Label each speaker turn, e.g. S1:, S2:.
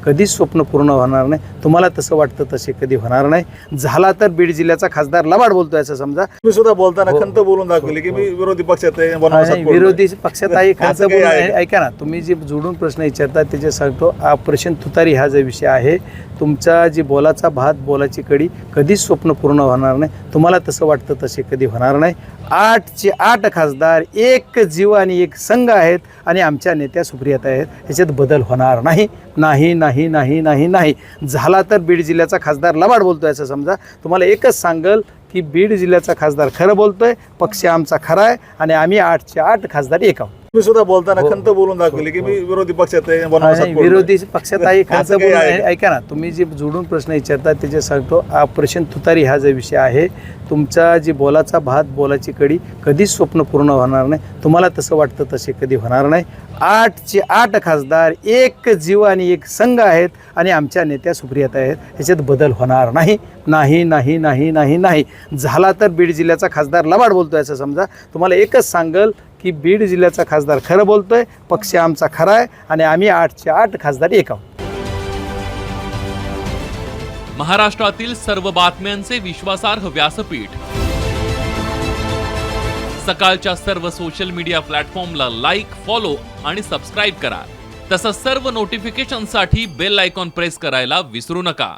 S1: कधीच स्वप्न पूर्ण होणार नाही. तुम्हाला तसं वाटतं तसे कधी होणार नाही. झाला तर बीड जिल्ह्याचा खासदार लबाड बोलतोय असं समजा.
S2: मी सुद्हा बोलताना खंत बोलून दाखवली की मी विरोधी पक्षात आहे, वनवासात
S1: नाही,
S2: पडलोय.
S1: विरोधी पक्षात आहे खासदार
S2: असं काही
S1: बोलून
S2: आहे का?
S1: ऐका ना, तुम्ही जे जोडून प्रश्न विचारता त्याचे सांगतो. ऑपरेशन तुतारी हा जो विषय आहे, तुमचा जी बोलाचा भात बोलाची कडी कधीच स्वप्न पूर्ण होणार नाही. तुम्हाला तसं वाटतं तसे कधी होणार नाही. 8चे 8 खासदार एक जीव आणि एक संघ आहेत आणि आमच्या नेत्या सुप्रियाता आहेत. ह्याच्यात बदल होणार नाही. नाही नाही नाही नाही नाही. झाला तर बीड जिल्ह्याचा खासदार लबाड बोलतोय असं समजा. तुम्हाला एकच सांगल की बीड जिल्ह्याचा खासदार खरं बोलतोय, पक्ष आमचा खरा आहे आणि आम्ही 8चे 8 खासदार एक आहोत.
S2: मी सुद्धा बोलताना खंत बोलून दाखवली की मी विरोधी पक्षात आहे, वनवासात
S1: नाही,
S2: पडलोय.
S1: विरोधी पक्षात आहे खासदार
S2: असं काही
S1: बोलून
S2: आहे का?
S1: ऐका ना, तुम्ही जे जोडून प्रश्न विचारता त्याचे सांगतो. ऑपरेशन तुतारी हा जो विषय आहे, तुमचा जी बोलाचा भात बोलाची कडी कधीच स्वप्न पूर्ण होणार नाही. तुम्हाला तसं वाटतं तसे कधी होणार नाही. 8चे 8 खासदार एक जीव आणि एक संघ आहेत आणि आमच्या नेत्या सुप्रियाता आहेत. ह्याच्यात बदल होणार नाही. नाही नाही नाही नाही नाही. झाला तर बीड जिल्ह्याचा खासदार लबाड बोलतोय असं समजा. तुम्हाला एकच सांगल की बीड जिल्ह्याचा खासदार खरं बोलतोय, पक्ष आमचा खरा आहे आणि आम्ही 8चे 8 खासदार एक आहोत.
S3: महाराष्ट्रातील सर्व बातम्यांचे विश्वासार्ह व्यासपीठ, सकाळच्या सर्व सोशल मीडिया प्लॅटफॉर्मला लाईक, फॉलो आणि सबस्क्राईब करा. तसंच सर्व नोटिफिकेशनसाठी बेल आयकॉन प्रेस करायला विसरू नका.